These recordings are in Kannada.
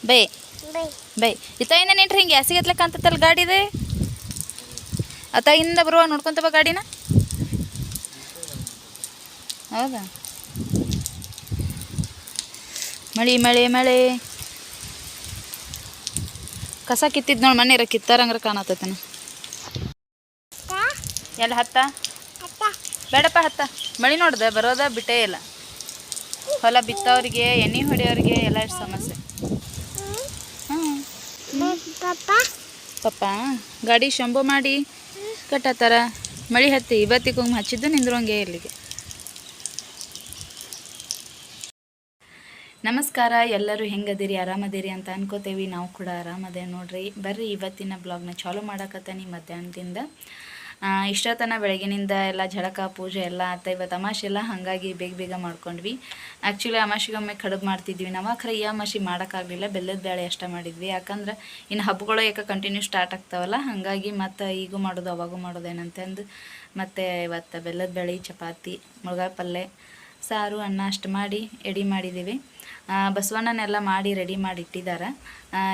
ಬೈ ಬೈ ಇತ್ತಾಯಿಂದ ನಿಂಟ್ರಿ ಹಿಂಗೆ ಗ್ಯಾಸಿಗೆ ಎತ್ಲಕ್ಕ ಅಂತತ್ತಲ್ಲ ಗಾಡಿ ಇದೆ ಅತ್ತಾಗಿಂದ ಬರುವ ನೋಡ್ಕೊಂತ ಬಾ ಗಾಡಿನ ಹೌದಾ ಮಳೆ ಮಳೆ ಮಳೆ ಕಸ ಕಿತ್ತಿದ್ ನೋಡಿ ಮನೆ ಕಿತ್ತಾರಂಗ್ರ ಕಾಣತೈತನ ಎಲ್ಲ ಹತ್ತ ಬೇಡಪ್ಪ ಹತ್ತ ಮಳೆ ನೋಡ್ದೆ ಬರೋದ ಬಿಟ್ಟೇ ಇಲ್ಲ ಹೊಲ ಬಿತ್ತವ್ರಿಗೆ ಎಣ್ಣೆ ಹೊಡೆಯೋರಿಗೆ ಎಲ್ಲ ಎಷ್ಟು ಸಮಸ್ಯೆ ಪಪ್ಪ ಗಾಡಿ ಶಂಭು ಮಾಡಿ ಕಟ್ಟತ್ತಾರ ಮಳೆ ಹತ್ತಿ ಇವತ್ತಿಗೆ ಹೋಗಿ ಹಚ್ಚಿದ್ದು ನಿಂದ್ರಂಗೆ ಇಲ್ಲಿಗೆ ನಮಸ್ಕಾರ ಎಲ್ಲರೂ ಹೆಂಗದಿರಿ ಆರಾಮದಿರಿ ಅಂತ ಅನ್ಕೋತೇವಿ ನಾವು ಕೂಡ ಆರಾಮದೇ ನೋಡ್ರಿ ಬರ್ರಿ ಇವತ್ತಿನ ಬ್ಲಾಗ್ನ ಚಾಲೂ ಮಾಡಕತ್ತೀನಿ ಮಧ್ಯಾಹ್ನದಿಂದ ಇಷ್ಟೊತ್ತನ ಬೆಳಗಿನಿಂದ ಎಲ್ಲ ಝಳಕ ಪೂಜೆ ಎಲ್ಲ ಆತ ಇವತ್ತು ಅಮಾಶೆ ಎಲ್ಲ ಹಾಗಾಗಿ ಬೇಗ ಬೇಗ ಮಾಡ್ಕೊಂಡ್ವಿ ಆ್ಯಕ್ಚುಲಿ ಅಮಾಶೆಗೊಮ್ಮೆ ಕಡುಬು ಮಾಡ್ತಿದ್ವಿ ನಾವು ಖರೆ ಈ ಅಮಾಶೆ ಮಾಡೋಕ್ಕಾಗಲಿಲ್ಲ ಬೆಲ್ಲದ ಬೇಳೆ ಅಷ್ಟೇ ಮಾಡಿದ್ವಿ ಯಾಕಂದ್ರೆ ಇನ್ನು ಹಬ್ಬಗಳು ಯಾಕೆ ಕಂಟಿನ್ಯೂ ಸ್ಟಾರ್ಟ್ ಆಗ್ತಾವಲ್ಲ ಹಾಗಾಗಿ ಮತ್ತು ಈಗೂ ಮಾಡೋದು ಅವಾಗೂ ಮಾಡೋದೇನಂತಂದು ಮತ್ತು ಇವತ್ತು ಬೆಲ್ಲದ ಬೇಳೆ ಚಪಾತಿ ಮುಳ್ಗಾಯಿ ಪಲ್ಯ ಸಾರು ಅನ್ನ ಅಷ್ಟು ಮಾಡಿ ಎಡೆ ಮಾಡಿದ್ದೀವಿ ಬಸವಣ್ಣನೆಲ್ಲ ಮಾಡಿ ರೆಡಿ ಮಾಡಿ ಇಟ್ಟಿದ್ದಾರೆ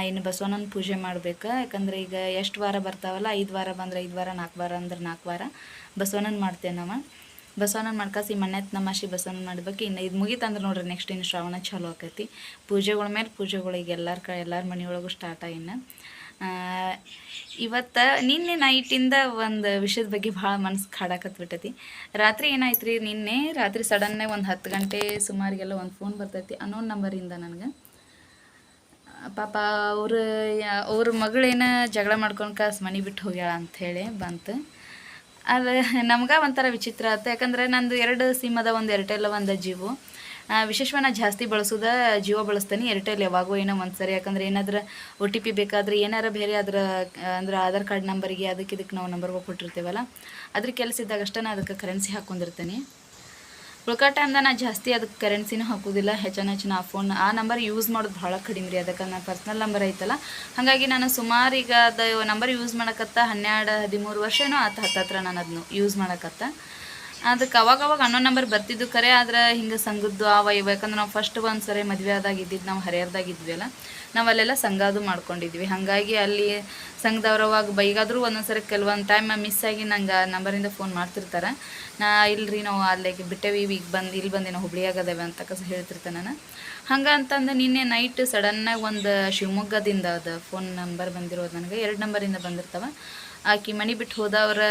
ಇನ್ನು ಬಸವಣ್ಣನ ಪೂಜೆ ಮಾಡಬೇಕು ಯಾಕಂದ್ರೆ ಈಗ ಎಷ್ಟು ವಾರ ಬರ್ತಾವಲ್ಲ 5 ವಾರ ಬಂದರೆ 5 ವಾರ 4 ವಾರ ಅಂದ್ರೆ 4 ವಾರ ಬಸವಣ್ಣನ ಮಾಡ್ತೇವೆ ನಾವು ಬಸವಣ್ಣನ ಮಾಡ್ಕಾಸಿ ಮಣ್ಣೆತ್ ನಮಾಶಿ ಬಸವಣ್ಣನ ಮಾಡ್ಬೇಕು ಇನ್ನು ಇದು ಮುಗಿತಂದ್ರೆ ನೋಡ್ರಿ ನೆಕ್ಸ್ಟ್ ಇನ್ನು ಶ್ರಾವಣ ಚಾಲು ಆಕೈತಿ ಪೂಜೆಗಳ ಮೇಲೆ ಪೂಜೆಗಳಿಗೆ ಎಲ್ಲರ ಮನೆಯೊಳಗೂ ಸ್ಟಾರ್ಟ್ ಇನ್ನು ಇವತ್ತು ನಿನ್ನೆ ನೈಟಿಂದ ಒಂದು ವಿಷಯದ ಬಗ್ಗೆ ಭಾಳ ಮನಸ್ಸು ಕಾಡಾಕತ್ಬಿಟ್ಟೈತಿ ರಾತ್ರಿ ಏನಾಯ್ತು ರೀ ನಿನ್ನೆ ರಾತ್ರಿ ಸಡನ್ನೇ ಒಂದು 10 ಗಂಟೆ ಸುಮಾರಿಗೆಲ್ಲ ಒಂದು ಫೋನ್ ಬರ್ತೈತಿ ಅನ್ನೋನ್ ನಂಬರಿಂದ ನನಗೆ ಪಾಪ ಅವ್ರ ಮಗಳೇನ ಜಗಳ ಮಾಡ್ಕೊಂಡು ಕಾಸು ಮನೆ ಬಿಟ್ಟು ಹೋಗ್ಯಾಳ ಅಂಥೇಳಿ ಬಂತು ಅದು ನಮ್ಗೆ ಒಂಥರ ವಿಚಿತ್ರ ಆಯ್ತು ಯಾಕಂದರೆ ನಂದು 2 ಸಿಮ್ ಅದ ಒಂದು ಏರ್ಟೆಲ್ ಒಂದು ಜಿಯೋ ವಿಶೇಷವಾಗಿ ಜಾಸ್ತಿ ಬಳಸೋದು ಜಿಯೋ ಬಳಸ್ತೀನಿ ಏರ್ಟೆಲ್ ಯಾವಾಗೂ ಏನೋ ಒಂದು ಸರಿ ಯಾಕಂದ್ರೆ ಏನಾದರೂ OTP ಬೇಕಾದ್ರೆ ಏನಾರ ಬೇರೆ ಅಂದ್ರೆ ಆಧಾರ್ ಕಾರ್ಡ್ ನಂಬರಿಗೆ ಇದಕ್ಕೆ ನಾವು ನಂಬರ್ಗೆ ಕೊಟ್ಟಿರ್ತೀವಲ್ಲ ಅದ್ರ ಕೆಲಸ ಇದ್ದಾಗ ಅಷ್ಟೇ ನಾನು ಅದಕ್ಕೆ ಕರೆನ್ಸಿ ಹಾಕ್ಕೊಂಡಿರ್ತೀನಿ ಉಳ್ಕಾಟ ಟೈಮ್ದಾಗ ನಾನು ಜಾಸ್ತಿ ಅದಕ್ಕೆ ಕರೆನ್ಸಿನೂ ಹಾಕೋದಿಲ್ಲ ಹೆಚ್ಚಿನ ಆ ನಂಬರ್ ಯೂಸ್ ಮಾಡೋದು ಭಾಳ ಕಡಿಮೆ ರೀ ಅದಕ್ಕೆ ನನ್ನ ಪರ್ಸ್ನಲ್ ನಂಬರ್ ಐತಲ್ಲ ಹಾಗಾಗಿ ನಾನು ಸುಮಾರು ಈಗ ಅದು ನಂಬರ್ ಯೂಸ್ ಮಾಡಕತ್ತ 12-13 ವರ್ಷ ಏನೋ ಆತ ಹತ್ತತ್ರ ನಾನು ಅದನ್ನು ಯೂಸ್ ಮಾಡಕತ್ತ ಅದಕ್ಕೆ ಅವಾಗವಾಗ ಅನ್ನೋ ನಂಬರ್ ಬರ್ತಿದ್ದು ಕರೆ ಆದ್ರೆ ಹಿಂಗೆ ಸಂಘದ್ದು ಇವು ಯಾಕಂದ್ರೆ ನಾವು ಫಸ್ಟ್ ಒಂದು ಸರಿ ಮದುವೆ ಆದಾಗಿದ್ದು ನಾವು ಹರಿಹರದಾಗಿದ್ವಿ ಅಲ್ಲ ನಾವು ಅಲ್ಲೆಲ್ಲ ಸಂಘ ಅದು ಮಾಡ್ಕೊಂಡಿದ್ವಿ ಹಾಗಾಗಿ ಅಲ್ಲಿ ಸಂಘದವ್ರವಾಗ ಬೈಗಾದರೂ ಒಂದೊಂದು ಸರಿ ಕೆಲವೊಂದು ಟೈಮ್ ಮಿಸ್ ಆಗಿ ನಂಗೆ ನಂಬರಿಂದ ಫೋನ್ ಮಾಡ್ತಿರ್ತಾರೆ ಇಲ್ರಿ ನಾವು ಅಲ್ಲಿಗೆ ಬಿಟ್ಟೇವಿ ಈಗ ಇಲ್ಲಿ ಬಂದು ನಾವು ಹುಬ್ಳಿಯಾಗದೇವೆ ಅಂತ ಹೇಳ್ತಿರ್ತೆ ನಾನು ಹಂಗೆ ಅಂತಂದು ನಿನ್ನೆ ನೈಟ್ ಸಡನ್ನಾಗಿ ಒಂದು ಶಿವಮೊಗ್ಗದಿಂದ ಅದು ಫೋನ್ ನಂಬರ್ ಬಂದಿರೋದು ನನಗೆ 2 ನಂಬರಿಂದ ಬಂದಿರ್ತಾವೆ ಆಕಿ ಮನೆ ಬಿಟ್ಟು ಹೋದವ್ರ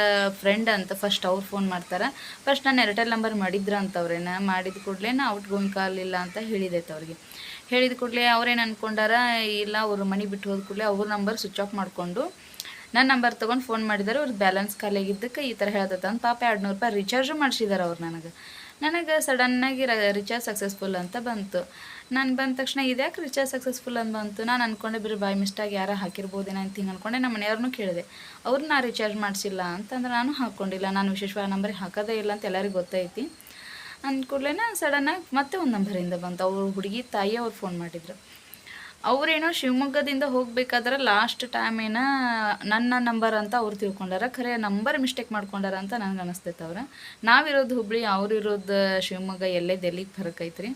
ಫ್ರೆಂಡ್ ಅಂತ ಫಸ್ಟ್ ಅವ್ರು ಫೋನ್ ಮಾಡ್ತಾರೆ ಫಸ್ಟ್ ನಾನು ಏರ್ಟೆಲ್ ನಂಬರ್ ಮಾಡಿದ್ರು ಅಂತವ್ರೇನ ಮಾಡಿದ ಕೂಡಲೇ ಔಟ್ ಗೋಯಿಂಗ್ ಕಾಲ್ ಇಲ್ಲ ಅಂತ ಹೇಳಿದೈತೆ ಅವ್ರಿಗೆ ಹೇಳಿದ ಕೂಡಲೇ ಅವ್ರೇನು ಅಂದ್ಕೊಂಡಾರ ಇಲ್ಲ ಅವರು ಮನೆ ಬಿಟ್ಟು ಹೋದ ಕೂಡಲೇ ಅವ್ರ ನಂಬರ್ ಸ್ವಿಚ್ ಆಫ್ ಮಾಡಿಕೊಂಡು ನನ್ನ ನಂಬರ್ ತೊಗೊಂಡು ಫೋನ್ ಮಾಡಿದ್ದಾರೆ ಅವ್ರದ್ದು ಬ್ಯಾಲೆನ್ಸ್ ಖಾಲಿಯಾಗಿದ್ದಕ್ಕೆ ಈ ಥರ ಹೇಳ್ತೈತೆ ಅಂತ ಪಾಪ 200 ರೂಪಾಯಿ ರಿಚಾರ್ಜು ಮಾಡಿಸಿದ್ದಾರೆ ಅವ್ರು ನನಗೆ ಸಡನ್ನಾಗಿ ರಿಚಾರ್ಜ್ ಸಕ್ಸಸ್ಫುಲ್ ಅಂತ ಬಂತು ನಾನು ಬಂದ ತಕ್ಷಣ ಇದ್ಯಾಕೆ ರಿಚಾರ್ಜ್ ಸಕ್ಸಸ್ಫುಲ್ ಅಂತ ಬಂತು ನಾನು ಅಂದ್ಕೊಂಡೆ ಬರೀ ಬೈ ಮಿಸ್ಟಾಗಿ ಯಾರು ಹಾಕಿರ್ಬೋದೇನೋ ಅಂತ ಹಿಂಗೆ ಅಂದ್ಕೊಂಡೆ ನಮ್ಮ ಮನೆಯವ್ರನ್ನೂ ಕೇಳಿದೆ ಅವ್ರು ನಾ ರಿಚಾರ್ಜ್ ಮಾಡಿಸಿಲ್ಲ ಅಂತಂದ್ರೆ ನಾನು ಹಾಕ್ಕೊಂಡಿಲ್ಲ ನಾನು ವಿಶೇಷವಾಗಿ ನಂಬರಿಗೆ ಹಾಕೋದೇ ಇಲ್ಲ ಅಂತ ಎಲ್ಲರಿಗೂ ಗೊತ್ತೈತಿ ಅಂದ್ಕೂಡ್ಲೇ ಸಡನ್ನಾಗಿ ಮತ್ತೆ ಒಂದು ನಂಬರಿಂದ ಬಂತು ಅವ್ರ ಹುಡುಗಿ ತಾಯಿ ಅವ್ರು ಫೋನ್ ಮಾಡಿದ್ರು ಅವ್ರೇನೋ ಶಿವಮೊಗ್ಗದಿಂದ ಹೋಗ್ಬೇಕಾದ್ರೆ ಲಾಸ್ಟ್ ಟೈಮ್ ಏನೋ ನನ್ನ ನಂಬರ್ ಅಂತ ಅವ್ರು ತಿಳ್ಕೊಂಡಾರ ಖರೆ ನಂಬರ್ ಮಿಸ್ಟೇಕ್ ಮಾಡ್ಕೊಂಡಾರ ಅಂತ ನನಗೆ ಅನಿಸ್ತೈತೆ ನಾವಿರೋದು ಹುಬ್ಳಿ ಅವ್ರು ಇರೋದು ಶಿವಮೊಗ್ಗ ಡೆಲ್ಲಿಗೆ ಫರಕ್ ಐತ್ರಿ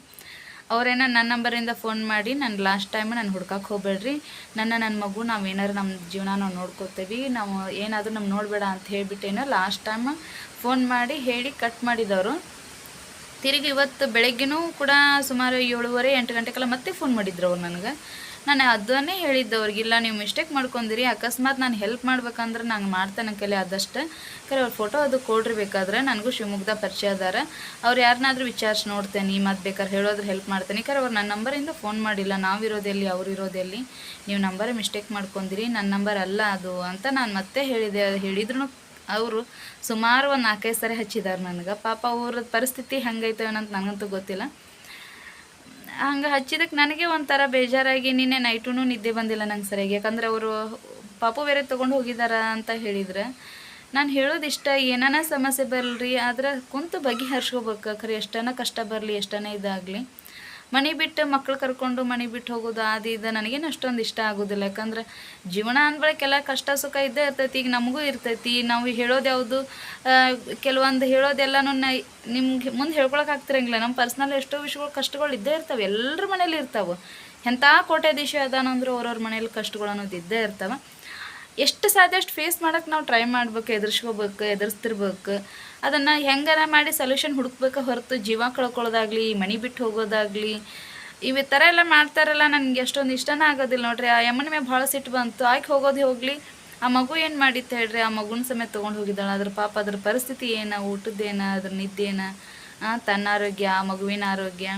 ಅವ್ರೇನೋ ನನ್ನ ನಂಬರಿಂದ ಫೋನ್ ಮಾಡಿ ನಾನು ಲಾಸ್ಟ್ ಟೈಮ್ ನಾನು ಹುಡ್ಕಕ್ಕೆ ಹೋಗ್ಬೇಡ್ರಿ ನನ್ನ ಮಗು ನಾವೇನಾರು ನಮ್ಮ ಜೀವನ ನಾವು ನೋಡ್ಕೋತೇವಿ ನಾವು ಏನಾದರೂ ನಮ್ಮ ನೋಡಬೇಡ ಅಂತ ಹೇಳಿಬಿಟ್ಟೇನೋ ಲಾಸ್ಟ್ ಟೈಮ್ ಫೋನ್ ಮಾಡಿ ಹೇಳಿ ಕಟ್ ಮಾಡಿದವರು ತಿರುಗಿ ಇವತ್ತು ಬೆಳಗ್ಗೆನೂ ಕೂಡ ಸುಮಾರು 7:30-8 ಗಂಟೆಗೆಲ್ಲ ಮತ್ತೆ ಫೋನ್ ಮಾಡಿದ್ರು ಅವ್ರು ನನಗೆ ನಾನು ಅದನ್ನೇ ಹೇಳಿದ್ದೆ ಅವ್ರಿಗಿಲ್ಲ ನೀವು ಮಿಸ್ಟೇಕ್ ಮಾಡ್ಕೊಂಡಿರಿ ಅಕಸ್ಮಾತ್ ನಾನು ಹೆಲ್ಪ್ ಮಾಡ್ಬೇಕಂದ್ರೆ ನಂಗೆ ಮಾಡ್ತೇನೆ ಕಲೆ ಆದಷ್ಟು ಖರೆ ಅವ್ರ ಫೋಟೋ ಅದು ಕೊಡ್ರಿಬೇಕಾದ್ರೆ ನನಗೂ ಶಿವಮೊಗ್ಗದ ಪರಿಚಯ ಅದಾರ ಅವ್ರು ಯಾರನ್ನಾದ್ರೂ ವಿಚಾರಿಸಿ ನೋಡ್ತೇನೆ ಮತ್ತು ಬೇಕಾದ್ರೆ ಹೇಳೋದ್ರೆ ಹೆಲ್ಪ್ ಮಾಡ್ತೇನೆ ಖರೆ ಅವ್ರು ನನ್ನ ನಂಬರಿಂದ ಫೋನ್ ಮಾಡಿಲ್ಲ ನಾವಿರೋದೆಲ್ಲಿ ಅವ್ರು ಇರೋದೆಲ್ಲಿ ನೀವು ನಂಬರ್ ಮಿಸ್ಟೇಕ್ ಮಾಡ್ಕೊಂಡಿರಿ ನನ್ನ ನಂಬರ್ ಅಲ್ಲ ಅದು ಅಂತ ನಾನು ಮತ್ತೆ ಹೇಳಿದ್ರು ಅವರು ಸುಮಾರು ಒಂದು 4-5 ಸರಿ ಹಚ್ಚಿದ್ದಾರೆ ನನಗೆ ಪಾಪ ಅವ್ರ ಪರಿಸ್ಥಿತಿ ಹೆಂಗೈತೇನಂತ ನನಗಂತೂ ಗೊತ್ತಿಲ್ಲ ಹಂಗೆ ಹಚ್ಚಿದಕ್ಕೆ ನನಗೆ ಒಂಥರ ಬೇಜಾರಾಗಿ ನಿನ್ನೆ ನೈಟೂ ನಿದ್ದೆ ಬಂದಿಲ್ಲ ನಂಗೆ ಸರಿಯಾಗಿ ಯಾಕಂದರೆ ಅವರು ಪಾಪು ಬೇರೆ ತೊಗೊಂಡು ಹೋಗಿದಾರ ಅಂತ ಹೇಳಿದ್ರೆ ನಾನು ಹೇಳೋದು ಇಷ್ಟ ಏನಾನ ಸಮಸ್ಯೆ ಬರಲ್ರಿ ಆದ್ರೆ ಕುಂತು ಬಗೆಹರಿಸ್ಕೋಬೇಕು ಖರೆ ಎಷ್ಟನ ಕಷ್ಟ ಬರಲಿ ಎಷ್ಟನೇ ಇದಾಗಲಿ ಮನೆ ಬಿಟ್ಟು ಮಕ್ಳು ಕರ್ಕೊಂಡು ಮನೆ ಬಿಟ್ಟು ಹೋಗೋದು ಇದು ನನಗೇನು ಅಷ್ಟೊಂದು ಇಷ್ಟ ಆಗೋದಿಲ್ಲ ಯಾಕಂದ್ರೆ ಜೀವನ ಅಂದ್ಬಳಕ್ಕೆಲ್ಲ ಕಷ್ಟ ಸುಖ ಇದ್ದೇ ಇರ್ತೈತಿ ಈಗ ನಮಗೂ ಇರ್ತೈತಿ ನಾವು ಹೇಳೋದು ಯಾವುದು ಕೆಲವೊಂದು ಹೇಳೋದೆಲ್ಲನೂ ನಿಮ್ಗೆ ಮುಂದೆ ಹೇಳ್ಕೊಳಕ್ಕೆ ಆಗ್ತಿರಂಗಿಲ್ಲ ನಮ್ಮ ಪರ್ಸ್ನಲ್ ಎಷ್ಟೋ ವಿಷಯಗಳು ಕಷ್ಟಗಳು ಇದ್ದೇ ಇರ್ತಾವೆ ಎಲ್ಲರ ಮನೇಲಿ ಇರ್ತಾವೆ ಎಂಥ ಕೋಟ್ಯಾಧೀಶ ಅದಾನಂದ್ರೆ ಅವ್ರವ್ರ ಮನೇಲಿ ಕಷ್ಟಗಳು ಅನ್ನೋದು ಇದ್ದೇ ಇರ್ತವೆ. ಎಷ್ಟು ಸಾಧ್ಯ ಅಷ್ಟು ಫೇಸ್ ಮಾಡೋಕ್ಕೆ ನಾವು ಟ್ರೈ ಮಾಡ್ಬೇಕು, ಎದುರಿಸ್ತಿರ್ಬೇಕು. ಅದನ್ನು ಹೆಂಗಾರ ಮಾಡಿ ಸೊಲ್ಯೂಷನ್ ಹುಡುಕ್ಬೇಕು ಹೊರತು ಜೀವ ಕಳ್ಕೊಳ್ಳೋದಾಗಲಿ, ಮನೆ ಬಿಟ್ಟು ಹೋಗೋದಾಗಲಿ, ಇವು ಥರ ಎಲ್ಲ ಮಾಡ್ತಾರಲ್ಲ, ನನಗೆ ಅಷ್ಟೊಂದು ಇಷ್ಟನೇ ಆಗೋದಿಲ್ಲ ನೋಡ್ರಿ. ಆ ಯಮ್ಮನ ಮೇಲೆ ಭಾಳ ಸಿಟ್ಟು ಬಂತು. ಆಯ್ಕೆ ಹೋಗೋದು ಹೋಗಲಿ, ಆ ಮಗು ಏನು ಮಾಡಿತ್ತು ಹೇಳ್ರಿ, ಆ ಮಗುನ ಸಮೇತ ತೊಗೊಂಡು ಹೋಗಿದ್ದಾಳೆ. ಅದ್ರ ಪಾಪ ಅದ್ರ ಪರಿಸ್ಥಿತಿ ಏನು, ಊಟದ್ದೇನು, ಅದ್ರ ನಿದ್ದೇನು, ತನ್ನ ಆರೋಗ್ಯ, ಆ ಮಗುವಿನ ಆರೋಗ್ಯ.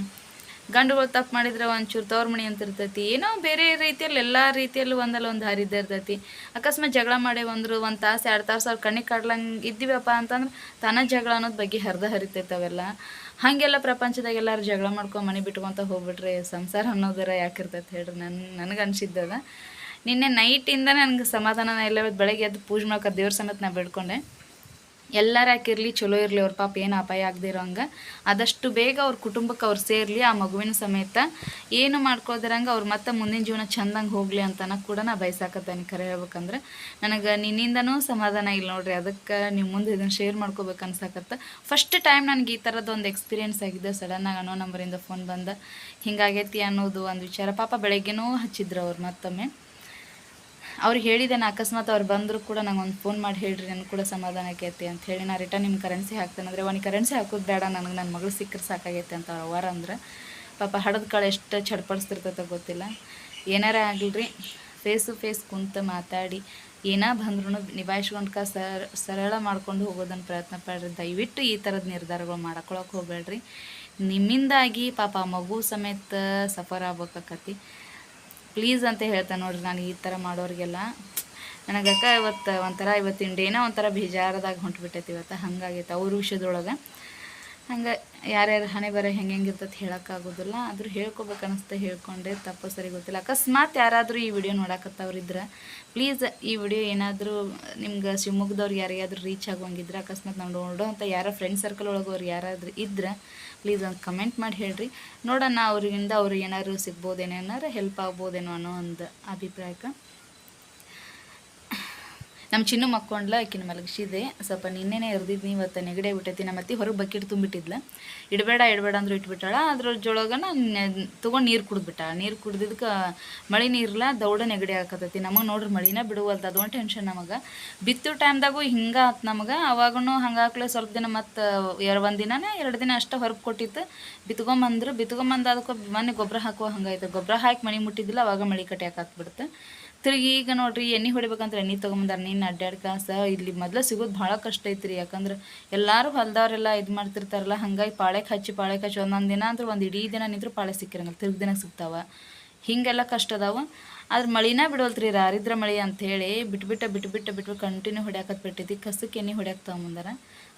ಗಂಡುಗಳು ತಪ್ಪು ಮಾಡಿದ್ರೆ ಒಂಚೂರು ತವ್ರ ಮಣಿ ಅಂತ ಇರ್ತೈತಿ, ಏನೋ ಬೇರೆ ರೀತಿಯಲ್ಲಿ ಎಲ್ಲ ರೀತಿಯಲ್ಲೂ ಒಂದಲ್ಲ ಒಂದು ಹರಿದೇ ಇರ್ತೈತಿ. ಅಕಸ್ಮಾತ್ ಜಗಳ ಮಾಡೇ ಬಂದರು 1 ತಾಸು 2 ತಾಸು ಅವ್ರು ಕಣ್ಣಿಗೆ ಕಾಡ್ಲಂಗೆ ಇದ್ದೀವಪ್ಪ ಅಂತಂದ್ರೆ ತಾನ ಜಗಳ ಅನ್ನೋದು ಬಗ್ಗೆ ಹರಿತೈತೆ ಅವೆಲ್ಲ. ಹಾಗೆಲ್ಲ ಪ್ರಪಂಚದಾಗ ಎಲ್ಲರೂ ಜಗಳ ಮಾಡ್ಕೊಂಡು ಮನೆ ಬಿಟ್ಕೊತ ಹೋಗ್ಬಿಟ್ರೆ ಸಂಸಾರ ಅನ್ನೋದರ ಯಾಕಿರ್ತೈತೆ ಹೇಳ್ರಿ. ನನಗೆ ಅನಿಸಿದ್ದದ. ನಿನ್ನೆ ನೈಟಿಂದ ನನಗೆ ಸಮಾಧಾನ ಇಲ್ಲ. ಬೆಳಗ್ಗೆ ಎದ್ದು ಪೂಜೆ ಮಾಡ್ಕೊ ದೇವ್ರ ಸಮೇತ ನಾ ಬೇಡ್ಕೊಂಡೆ, ಎಲ್ಲರೂ ಹಾಕಿರಲಿ, ಚಲೋ ಇರಲಿ, ಅವ್ರ ಪಾಪ ಏನು ಅಪಾಯ ಆಗದೆ ಇರೋಂಗೆ ಆದಷ್ಟು ಬೇಗ ಅವ್ರ ಕುಟುಂಬಕ್ಕೆ ಅವ್ರು ಸೇರಲಿ, ಆ ಮಗುವಿನ ಸಮೇತ ಏನು ಮಾಡ್ಕೊಳ್ದಿರಂಗೆ ಅವ್ರು ಮತ್ತೆ ಮುಂದಿನ ಜೀವನ ಚೆಂದಂಗೆ ಹೋಗಲಿ ಅಂತನ ಕೂಡ ನಾ ಬಯಸಾಕತ್ತೇನೆ. ಖರೆ ಹೇಳ್ಬೇಕಂದ್ರೆ ನನಗೆ ನಿನ್ನಿಂದನೂ ಸಮಾಧಾನ ಇಲ್ಲ ನೋಡ್ರಿ. ಅದಕ್ಕೆ ನೀವು ಮುಂದೆ ಇದನ್ನು ಶೇರ್ ಮಾಡ್ಕೋಬೇಕು ಅನ್ಸಾಕತ್ತ. ಫಸ್ಟ್ ಟೈಮ್ ನನಗೆ ಈ ಥರದ್ದು ಒಂದು ಎಕ್ಸ್ಪೀರಿಯೆನ್ಸ್ ಆಗಿದೆ. ಸಡನ್ನಾಗಿ ಅನ್ನೋ ನಂಬರಿಂದ ಫೋನ್ ಬಂದ ಹಿಂಗಾಗೈತಿ ಅನ್ನೋದು ಒಂದು ವಿಚಾರ. ಪಾಪ ಬೆಳಗ್ಗೆನೂ ಹಚ್ಚಿದ್ರು ಅವ್ರು ಮತ್ತೊಮ್ಮೆ. ಅವ್ರಿಗೆ ಹೇಳಿದೆ, ನಾ ಅಕಸ್ಮಾತ್ ಅವ್ರು ಬಂದರೂ ಕೂಡ ನಂಗೆ ಒಂದು ಫೋನ್ ಮಾಡಿ ಹೇಳ್ರಿ, ನನಗೆ ಕೂಡ ಸಮಾಧಾನ ಆಕೈತಿ ಅಂತ ಹೇಳಿ ನಾ ರಿಟರ್ನ್ ನಿಮ್ಮ ಕರೆನ್ಸಿ ಹಾಕ್ತೇನೆ ಅಂದರೆ ಅವನಿಗೆ ಕರೆನ್ಸಿ ಹಾಕೋದು ಬೇಡ, ನನಗೆ ನನ್ನ ಮಗಳು ಸಿಕ್ಕರೆ ಸಾಕಾಗೈತೆ ಅಂತ ಅವ್ರ ಅವರ ಅಂದ್ರೆ. ಪಾಪ ಹಡದ ಕಾಳು ಎಷ್ಟು ಚಡ್ಪಡಿಸ್ತಿರ್ತೈತೆ ಗೊತ್ತಿಲ್ಲ. ಏನಾರ ಆಗಿಲ್ರಿ, ಫೇಸ್ ಟು ಫೇಸ್ ಕುಂತು ಮಾತಾಡಿ ಏನೇ ಬಂದ್ರೂ ನಿಭಾಯಿಸ್ಕೊಂಡ್ಕ ಸರಳ ಮಾಡ್ಕೊಂಡು ಹೋಗೋದನ್ನು ಪ್ರಯತ್ನ ಪಡ್ರಿ. ದಯವಿಟ್ಟು ಈ ಥರದ ನಿರ್ಧಾರಗಳು ಮಾಡ್ಕೊಳಕ್ಕೆ ಹೋಗ್ಬೇಡ್ರಿ. ನಿಮ್ಮಿಂದಾಗಿ ಪಾಪ ಮಗು ಸಮೇತ ಸಫರ್ ಆಗ್ಬೇಕಾಕತಿ. ಪ್ಲೀಸ್ ಅಂತ ಹೇಳ್ತಾನೆ ನೋಡ್ರಿ. ನಾನು ಈ ಥರ ಮಾಡೋರಿಗೆಲ್ಲ ನನಗೆ ಅಕ್ಕ ಇವತ್ತಿನ ಡೇನ ಒಂಥರ ಬೇಜಾರದಾಗ ಹೊಂಟ್ಬಿಟ್ಟೈತಿ ಇವತ್ತು. ಹಂಗಾಗೈತೆ ಅವ್ರ ವಿಷಯದೊಳಗೆ. ಹಂಗೆ ಯಾರ್ಯಾರು ಹಣೆ ಬರ ಹೆಂಗೆ ಇರ್ತೈತೆ ಹೇಳೋಕ್ಕಾಗೋದಿಲ್ಲ. ಆದರೂ ಹೇಳ್ಕೊಬೇಕು ಅನಿಸ್ತಾ ಹೇಳ್ಕೊಂಡೆ, ತಪ್ಪು ಸರಿ ಗೊತ್ತಿಲ್ಲ. ಅಕಸ್ಮಾತ್ ಯಾರಾದರೂ ಈ ವಿಡಿಯೋ ನೋಡಕತ್ತವ್ರಿದ್ರೆ ಪ್ಲೀಸ್ ಈ ವಿಡಿಯೋ ಏನಾದರೂ ನಿಮ್ಗೆ ಶಿವಮೊಗ್ಗದವ್ರು ಯಾರಿಗಾದ್ರೂ ರೀಚ್ ಆಗೋಂಗಿದ್ರೆ, ಅಕಸ್ಮಾತ್ ನಾವು ನೋಡೋ ಅಂತ ಯಾರೋ ಫ್ರೆಂಡ್ ಸರ್ಕಲ್ ಒಳಗವ್ರು ಯಾರಾದರೂ ಇದ್ರೆ ಪ್ಲೀಸ್ ಒಂದು ಕಮೆಂಟ್ ಮಾಡಿ ಹೇಳ್ರಿ. ನೋಡೋಣ ಅವ್ರಿಂದ ಅವ್ರಿಗೆ ಏನಾದ್ರು ಸಿಗ್ಬೋದೇನೋ, ಏನಾರು ಹೆಲ್ಪ್ ಆಗ್ಬೋದೇನೋ ಅನ್ನೋ ಒಂದು ಅಭಿಪ್ರಾಯಕ್ಕೆ. ನಮ್ಮ ಚಿನ್ನು ಮಕ್ಕೊಂಡ್ಲ, ಆಕಿನ ಮಲಗಿಸಿದೆ. ಸ್ವಲ್ಪ ನಿನ್ನೆನೇ ಎರ್ದಿದ್ನಿ, ಇವತ್ತು ನೆಗಡಿ ಬಿಟ್ಟೈತಿ. ನಮ್ಮ ಅತ್ತಿ ಹೊರಗೆ ಬಕೆಟ್ ತುಂಬಿಟ್ಟಿದ್ಲ. ಇಡಬೇಡ ಅಂದರೂ ಇಟ್ಬಿಟ್ಟಾಳ. ಅದ್ರೊಳಗನ ತೊಗೊಂಡು ನೀರು ಕುಡಿದ್ಬಿಟ್ಟಾಳ. ನೀರು ಕುಡ್ದಿದ್ದಕ್ಕೆ ಮಳೆ ನೀರ್ಲ ದೌಡ ನೆಗಡಿ ಹಾಕತೈತಿ. ನಮಗೆ ನೋಡ್ರಿ ಮಳಿನ ಬಿಡುವಲ್ದು, ಅದೊಂದು ಟೆನ್ಷನ್ ನಮಗೆ. ಬಿತ್ತು ಟೈಮ್ದಾಗೂ ಹಿಂಗೆ ಆತು ನಮಗೆ. ಅವಾಗೂ ಹಂಗಾಕ್ಲೆ ಸ್ವಲ್ಪ ದಿನ ಮತ್ತು 1 ದಿನನೇ 2 ದಿನ ಅಷ್ಟೇ ಹೊರಗೆ ಕೊಟ್ಟಿತ್ತು. ಬಿತ್ಕೊಂಬಂದು ಅದಕ್ಕೆ ಮನೆ ಗೊಬ್ಬರ ಹಾಕುವ ಹಂಗಾಯ್ತು. ಗೊಬ್ಬರ ಹಾಕಿ ಮನೆ ಮುಟ್ಟಿದ್ದಿಲ್ಲ, ಅವಾಗ ಮಳೆ ಕಟ್ಟಿ ಹಾಕಾಕ್ಬಿಡ್ತು. ತಿರುಗಿ ಈಗ ನೋಡ್ರಿ ಎಣ್ಣೆ ಹೊಡಿಬೇಕಂದ್ರೆ ಎಣ್ಣೆ ತೊಗೊಂಬಂದಾರ. ನೀನು ಅಡ್ಡಾಡ್ಕಾಸ ಇಲ್ಲಿ ಮೊದಲು ಸಿಗೋದು ಭಾಳ ಕಷ್ಟ ಐತ್ರಿ. ಯಾಕಂದ್ರೆ ಎಲ್ಲರೂ ಹೊಲ್ದವ್ರೆಲ್ಲ ಇದು ಮಾಡ್ತಿರ್ತಾರಲ್ಲ, ಹಂಗಾಗಿ ಪಾಳೆಗೆ ಹಚ್ಚಿ ಒಂದೊಂದು ದಿನ ಅಂದ್ರೆ ಒಂದು ಇಡೀ ದಿನ ನಿಂತರೂ ಪಾಳೆ ಸಿಕ್ಕಿರಂಗಿಲ್ಲ, ತಿರುಗಿ ದಿನ ಸಿಗ್ತಾವ. ಹೀಗೆಲ್ಲ ಕಷ್ಟ ಅದಾವ. ಆದ್ರೆ ಮಳಿನ ಬಿಡೋಲ್ತ್ರಿ, ರಾರಿದ್ರ ಮಳಿ ಅಂಥೇಳಿ ಬಿಟ್ಟು ಕಂಟಿನ್ಯೂ ಹೊಡ್ಯಾಕತ್ಬಿಟ್ಟೈತಿ. ಕಸಕ್ಕೆ ಎಣ್ಣೆ ಹೊಡ್ಯಾಕೆ ತೊಗೊಂಬಂದಾರ.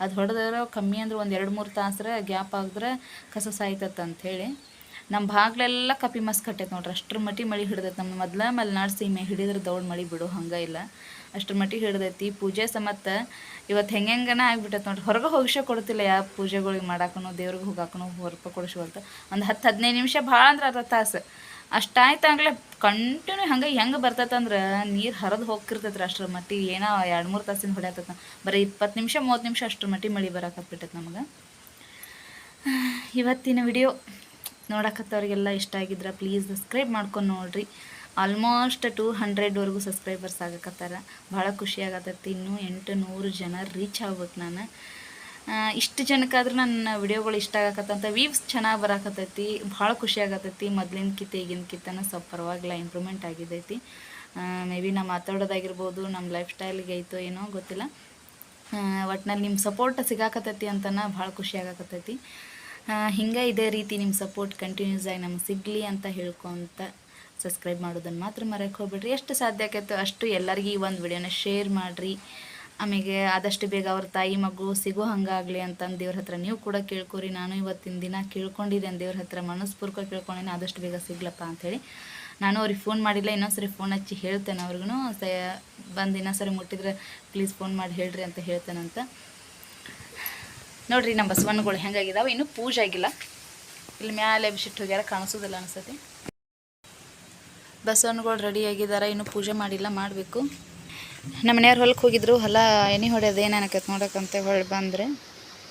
ಅದು ಹೊಡೆದ್ರೆ ಕಮ್ಮಿ ಅಂದ್ರೆ ಒಂದು 2-3 ತಾಸ್ರ ಗ್ಯಾಪ್ ಆಗಿದ್ರೆ ಕಸ ಸಾಯ್ತತ್ತ ಅಂಥೇಳಿ ನಮ್ಮ ಭಾಗಲೆಲ್ಲ ಕಪಿ ಮಸ್ ಕಟ್ಟೈತೆ ನೋಡ್ರಿ. ಅಷ್ಟ್ರ ಮಟ್ಟಿಗೆ ಮಳೆ ಹಿಡ್ದೈತೆ. ನಮ್ಮ ಮಲೆನಾಡು ಸೀಮೆ ಹಿಡಿದ್ರೆ ದೌಡ್ ಮಳೆ ಬಿಡು ಹಂಗೆ ಇಲ್ಲ, ಅಷ್ಟ್ರ ಮಟ್ಟಿಗೆ ಹಿಡ್ದೈತಿ. ಪೂಜೆ ಸಮೇತ ಇವತ್ತು ಹೆಂಗನ ಆಗಿಬಿಟ್ಟೈತೆ ನೋಡ್ರಿ. ಹೊರಗೆ ಹೋಗಿಸೇ ಕೊಡ್ತಿಲ್ಲ ಯಾವ ಪೂಜೆಗಳಿಗೆ ಮಾಡಾಕನು, ದೇವ್ರಿಗೆ ಹೋಗಾಕನು ಹೊರಗೆ ಕೊಡಿಸ್ಕೊಳ್ತ. ಒಂದು 10-15 ನಿಮಿಷ ಭಾಳ ಅಂದ್ರೆ ಅರ್ಧ ತಾಸು ಅಷ್ಟಾಯ್ತು ಆಗಲೇ ಕಂಟಿನ್ಯೂ ಹೆಂಗೆ ಬರ್ತೈತಂದ್ರೆ ನೀರು ಹರಿದು ಹೋಗಿರ್ತೈತ್ರಿ. ಅಷ್ಟ್ರ ಮಟ್ಟಿಗೆ ಏನೋ 2-3 ತಾಸಿನ ಹೊಡ್ಯಾತೈತೆ. ಬರೀ 20 ನಿಮಿಷ 30 ನಿಮಿಷ ಅಷ್ಟ್ರ ಮಟ್ಟಿಗೆ ಮಳೆ ಬರಾಕತ್ಬಿಟ್ಟೈತೆ ನಮ್ಗೆ. ಇವತ್ತಿನ ವಿಡಿಯೋ ನೋಡಕತ್ತವ್ರಿಗೆಲ್ಲ ಇಷ್ಟ ಆಗಿದ್ರೆ ಪ್ಲೀಸ್ ಸಬ್ಸ್ಕ್ರೈಬ್ ಮಾಡ್ಕೊಂಡು ನೋಡಿರಿ. ಆಲ್ಮೋಸ್ಟ್ 200ವರೆಗೂ ಸಬ್ಸ್ಕ್ರೈಬರ್ಸ್ ಆಗಕತ್ತಾರ. ಭಾಳ ಖುಷಿ ಆಗತ್ತೈತಿ. ಇನ್ನೂ 800 ಜನ ರೀಚ್ ಆಗ್ಬೇಕು ನಾನು. ಇಷ್ಟು ಜನಕ್ಕಾದ್ರೂ ನನ್ನ ವಿಡಿಯೋಗಳು ಇಷ್ಟ ಆಗಕತ್ತಂತ ವ್ಯೂವ್ಸ್ ಚೆನ್ನಾಗಿ ಬರಾಕತ್ತೈತಿ. ಭಾಳ ಖುಷಿ ಆಗತ್ತೈತಿ. ಮೊದಲಿನಕಿಂತ ಈಗಿನಕಿಂತನ ಸ್ವಲ್ಪ ಪರವಾಗಿಲ್ಲ ಇಂಪ್ರೂವ್ಮೆಂಟ್ ಆಗಿದ್ದೈತಿ. ಮೇ ಬಿ ನಾ ಮಾತಾಡೋದಾಗಿರ್ಬೋದು, ನಮ್ಮ ಲೈಫ್ ಸ್ಟೈಲಿಗೆ ಐತೋ ಏನೋ ಗೊತ್ತಿಲ್ಲ. ಒಟ್ಟಿನಲ್ಲಿ ನಿಮ್ಮ ಸಪೋರ್ಟ್ ಸಿಗಾಕತ್ತೈತಿ ಅಂತನ ಭಾಳ ಖುಷಿ ಆಗಕತ್ತೈತಿ. ಹಿಂಗೆ ಇದೇ ರೀತಿ ನಿಮ್ಮ ಸಪೋರ್ಟ್ ಕಂಟಿನ್ಯೂಸ್ ಆಗಿ ನಮ್ಗೆ ಸಿಗಲಿ ಅಂತ ಹೇಳ್ಕೊತ ಸಬ್ಸ್ಕ್ರೈಬ್ ಮಾಡೋದನ್ನು ಮಾತ್ರ ಮರೆಯೋಕೆ ಹೋಗ್ಬಿಡ್ರಿ. ಎಷ್ಟು ಸಾಧ್ಯ ಆಕೈತೋ ಅಷ್ಟು ಎಲ್ಲರಿಗೂ ಈ ಒಂದು ವಿಡಿಯೋನ ಶೇರ್ ಮಾಡಿರಿ. ಆಮೇಲೆ ಆದಷ್ಟು ಬೇಗ ಅವ್ರ ತಾಯಿ ಮಗು ಸಿಗೋ ಹಂಗಾಗಲಿ ಅಂತಂದು ದೇವ್ರ ಹತ್ರ ನೀವು ಕೂಡ ಕೇಳ್ಕೊರಿ. ನಾನು ಇವತ್ತಿನ ದಿನ ಕೇಳ್ಕೊಂಡಿದ್ದೇನೆ ದೇವ್ರ ಹತ್ರ, ಮನಸ್ಪೂರ್ವಕ ಕೇಳ್ಕೊಂಡಿದ್ದೀನಿ ಆದಷ್ಟು ಬೇಗ ಸಿಗ್ಲಪ್ಪ ಅಂಥೇಳಿ. ನಾನು ಅವ್ರಿಗೆ ಫೋನ್ ಮಾಡಿಲ್ಲ, ಇನ್ನೊಂದ್ಸರಿ ಫೋನ್ ಹಚ್ಚಿ ಹೇಳ್ತೇನೆ ಅವ್ರಿಗೂ. ಬಂದು ಇನ್ನೊಂದ್ಸರಿ ಮುಟ್ಟಿದ್ರೆ ಪ್ಲೀಸ್ ಫೋನ್ ಮಾಡಿ ಹೇಳ್ರಿ ಅಂತ ಹೇಳ್ತೇನಂತ. ನೋಡಿರಿ ನಮ್ಮ ಬಸವಣ್ಣಗಳು ಹೆಂಗಾಗಿದ್ದಾವೆ. ಇನ್ನೂ ಪೂಜೆ ಆಗಿಲ್ಲ. ಇಲ್ಲಿ ಮ್ಯಾಲೆ ಬಿಸಿಟ್ಟು ಹೋಗ್ಯಾರ, ಕಾಣಿಸೋದಿಲ್ಲ ಅನಿಸ್ತೈತಿ. ಬಸವಣ್ಣಗಳು ರೆಡಿ ಆಗಿದ್ದಾರೆ, ಇನ್ನೂ ಪೂಜೆ ಮಾಡಿಲ್ಲ, ಮಾಡಬೇಕು. ನಮ್ಮ ಮನೆಯವ್ರು ಹೊಲಕ್ಕೆ ಹೋಗಿದ್ರು. ಹೊಲ ಎಣ್ಣೆ ಹೊಡೆಯೋದು ಏನೇನಕೈತೆ ನೋಡೋಕ್ಕಂತೆ ಹೊಳ್ಳಿ ಬಂದರೆ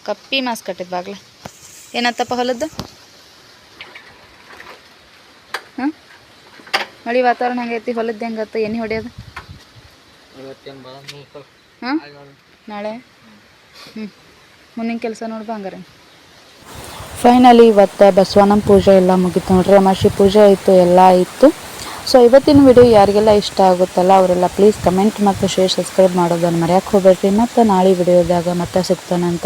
ಕಪ್ಪಿ ಮಾಸ್ ಕಟ್ಟಿದ್ ಬಾಗ್ಲ. ಏನತ್ತಪ್ಪ ಹೊಲದ್ದು? ಹಾಂ ಮಳೆ ವಾತಾವರಣ ಹೆಂಗೈತಿ? ಹೊಲದ್ದು ಹೆಂಗತ್ತ? ಎಣ್ಣೆ ಹೊಡೆಯೋದು ಹಾಂ ನಾಳೆ ಮುಂದಿನ ಕೆಲಸ ನೋಡ್ಬಾ ಹಂಗಾರೆ. ಫೈನಲಿ ಇವತ್ತು ಬಸವಣ್ಣನ ಪೂಜೆ ಎಲ್ಲ ಮುಗೀತು ನೋಡ್ರಿ. ಅಮಾವಾಸ್ಯೆ ಪೂಜೆ ಆಯಿತು, ಎಲ್ಲ ಆಯಿತು. ಸೊ ಇವತ್ತಿನ ವಿಡಿಯೋ ಯಾರಿಗೆಲ್ಲ ಇಷ್ಟ ಆಗುತ್ತಲ್ಲ ಅವರೆಲ್ಲ ಪ್ಲೀಸ್ ಕಮೆಂಟ್ ಮತ್ತು ಶೇರ್ ಸಬ್ಸ್ಕ್ರೈಬ್ ಮಾಡೋದನ್ನು ಮರೆಯೋಕ್ಕೆ ಹೋಗ್ಬೇಡ್ರಿ. ಮತ್ತು ನಾಳೆ ವಿಡಿಯೋದಾಗ ಮತ್ತೆ ಸಿಗ್ತಾನಂತ.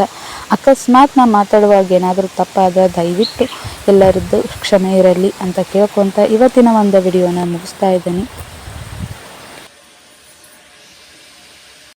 ಅಕಸ್ಮಾತ್ ನಾನು ಮಾತಾಡುವಾಗ ಏನಾದರೂ ತಪ್ಪಾದರೆ ದಯವಿಟ್ಟು ಎಲ್ಲರದ್ದು ಕ್ಷಮೆ ಇರಲಿ ಅಂತ ಕೇಳ್ಕೊತ ಇವತ್ತಿನ ಒಂದು ವಿಡಿಯೋನ ಮುಗಿಸ್ತಾ ಇದ್ದೀನಿ.